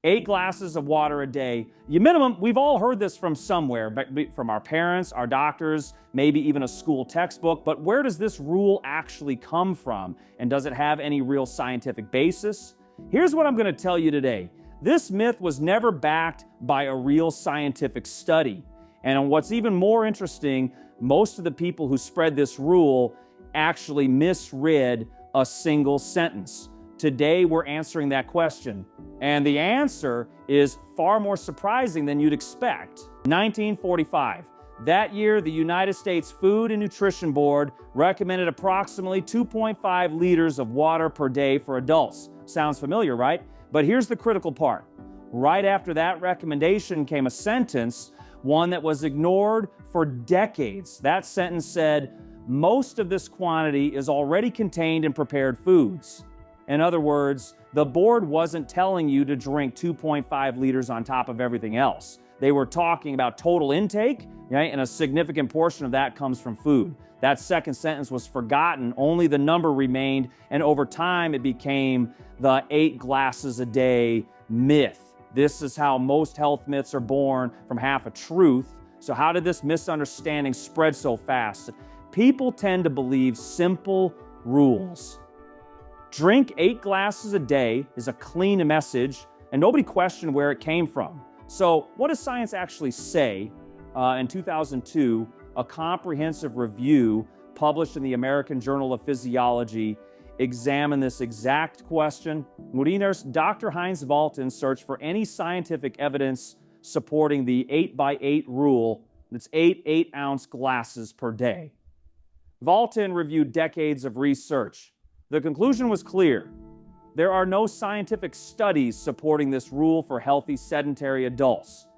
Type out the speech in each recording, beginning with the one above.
8 glasses of water a day. You minimum, we've all heard this from somewhere, from our parents, our doctors, maybe even a school textbook, but where does this rule actually come from? And does it have any real scientific basis? Here's what I'm going to tell you today. This myth was never backed by a real scientific study. And what's even more interesting, most of the people who spread this rule actually misread a single sentence. Today, we're answering that question. And the answer is far more surprising than you'd expect. 1945. That year, the United States Food and Nutrition Board recommended approximately 2.5 liters of water per day for adults. Sounds familiar, right? But here's the critical part. Right after that recommendation came a sentence, one that was ignored for decades. That sentence said, most of this quantity is already contained in prepared foods. In other words, the board wasn't telling you to drink 2.5 liters on top of everything else. They were talking about total intake, right? And a significant portion of that comes from food. That second sentence was forgotten, only the number remained, and over time it became the 8 glasses a day myth. This is how most health myths are born, from half a truth. So how did this misunderstanding spread so fast? People tend to believe simple rules. Drink 8 glasses a day is a clean message, and nobody questioned where it came from. So what does science actually say? In 2002, a comprehensive review published in the American Journal of Physiology examined this exact question. Dr. Heinz Valtin searched for any scientific evidence supporting the 8x8 rule. That's 8 8-ounce glasses per day. Valtin reviewed decades of research. The conclusion was clear. There are no scientific studies supporting this rule for healthy sedentary adults.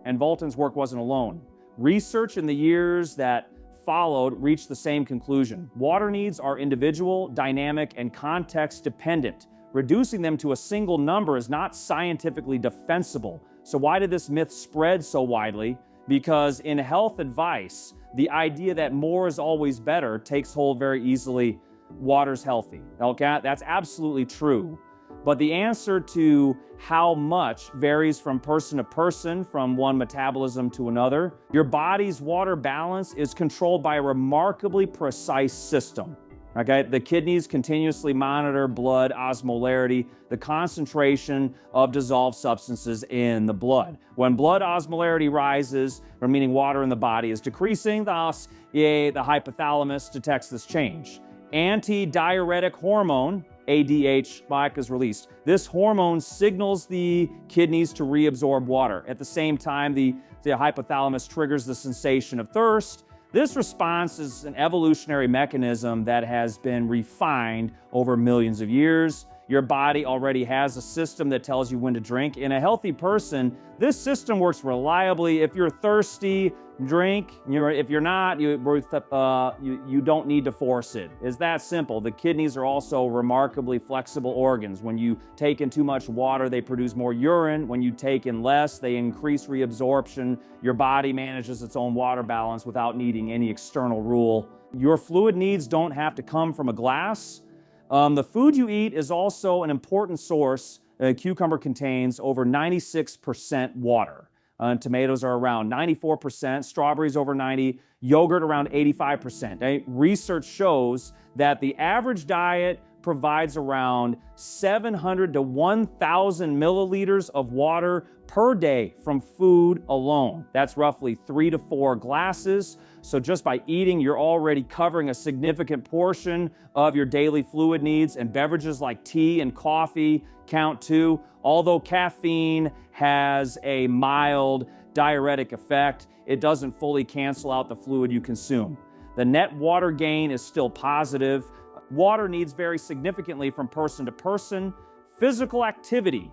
And Valtin's work wasn't alone. Research in the years that followed reached the same conclusion. Water needs are individual, dynamic, and context dependent. Reducing them to a single number is not scientifically defensible. So why did this myth spread so widely? Because in health advice, the idea that more is always better takes hold very easily. Water's healthy. Okay, that's absolutely true. But the answer to how much varies from person to person, from one metabolism to another. Your body's water balance is controlled by a remarkably precise system. Okay, the kidneys continuously monitor blood osmolarity, the concentration of dissolved substances in the blood. When blood osmolarity rises, or meaning water in the body is decreasing, thus, the hypothalamus detects this change. Antidiuretic hormone, ADH, is released. This hormone signals the kidneys to reabsorb water. At the same time, the hypothalamus triggers the sensation of thirst. This response is an evolutionary mechanism that has been refined over millions of years. Your body already has a system that tells you when to drink. In a healthy person, this system works reliably. If you're thirsty, drink. If you're not, you don't need to force it. It's that simple. The kidneys are also remarkably flexible organs. When you take in too much water, they produce more urine. When you take in less, they increase reabsorption. Your body manages its own water balance without needing any external rule. Your fluid needs don't have to come from a glass. The food you eat is also an important source. Cucumber contains over 96% water. Tomatoes are around 94%, strawberries over 90%, yogurt around 85%. Research shows that the average diet provides around 700 to 1,000 milliliters of water per day from food alone. That's roughly 3 to 4 glasses. So just by eating, you're already covering a significant portion of your daily fluid needs, and beverages like tea and coffee count too. Although caffeine has a mild diuretic effect, it doesn't fully cancel out the fluid you consume. The net water gain is still positive. Water needs vary significantly from person to person. Physical activity.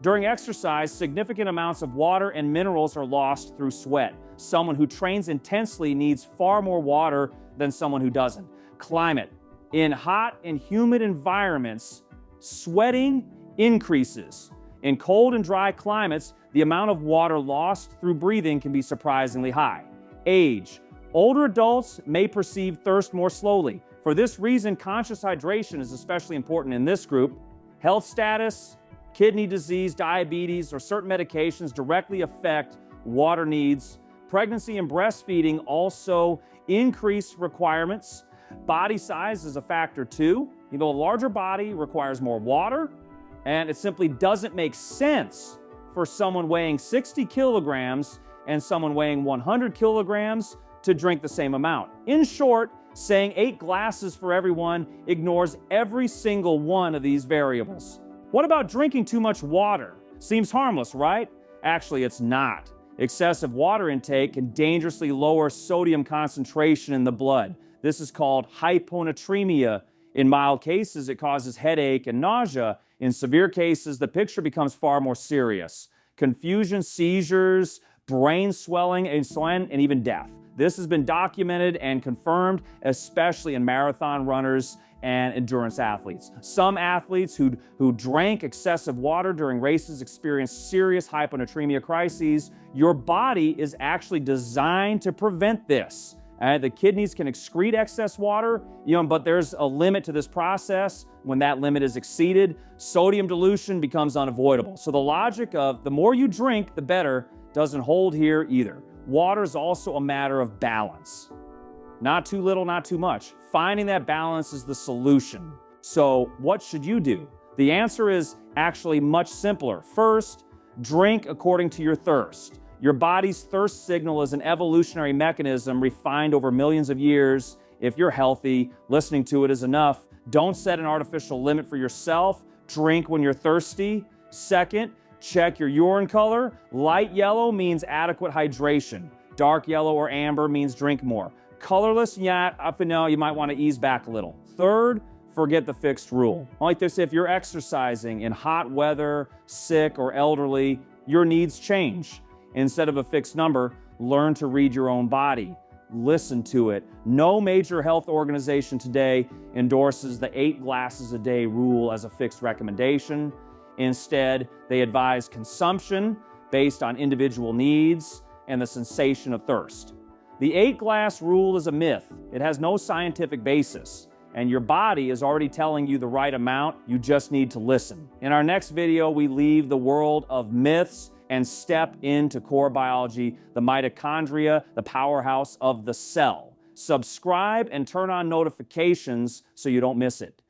During exercise, significant amounts of water and minerals are lost through sweat. Someone who trains intensely needs far more water than someone who doesn't. Climate. In hot and humid environments, sweating increases. In cold and dry climates, the amount of water lost through breathing can be surprisingly high. Age. Older adults may perceive thirst more slowly. For this reason, conscious hydration is especially important in this group. Health status. Kidney disease, diabetes, or certain medications directly affect water needs. Pregnancy and breastfeeding also increase requirements. Body size is a factor too. A larger body requires more water, and it simply doesn't make sense for someone weighing 60 kilograms and someone weighing 100 kilograms to drink the same amount. In short, saying 8 glasses for everyone ignores every single one of these variables. What about drinking too much water? Seems harmless, right? Actually, it's not. Excessive water intake can dangerously lower sodium concentration in the blood. This is called hyponatremia. In mild cases, it causes headache and nausea. In severe cases, the picture becomes far more serious. Confusion, seizures, brain swelling, and even death. This has been documented and confirmed, especially in marathon runners and endurance athletes. Some athletes who drank excessive water during races experience serious hyponatremia crises. Your body is actually designed to prevent this. The kidneys can excrete excess water, but there's a limit to this process. When that limit is exceeded, sodium dilution becomes unavoidable. So the logic of the more you drink, the better doesn't hold here either. Water is also a matter of balance. Not too little, not too much. Finding that balance is the solution. So what should you do? The answer is actually much simpler. First, drink according to your thirst. Your body's thirst signal is an evolutionary mechanism refined over millions of years. If you're healthy, listening to it is enough. Don't set an artificial limit for yourself. Drink when you're thirsty. Second, check your urine color. Light yellow means adequate hydration. Dark yellow or amber means drink more. Colorless, up and down, you might want to ease back a little. Third, forget the fixed rule. Like this, if you're exercising in hot weather, sick, or elderly, your needs change. Instead of a fixed number, learn to read your own body. Listen to it. No major health organization today endorses the 8 glasses a day rule as a fixed recommendation. Instead, they advise consumption based on individual needs and the sensation of thirst. The 8-glass rule is a myth. It has no scientific basis, and your body is already telling you the right amount. You just need to listen. In our next video, we leave the world of myths and step into core biology, the mitochondria, the powerhouse of the cell. Subscribe and turn on notifications so you don't miss it.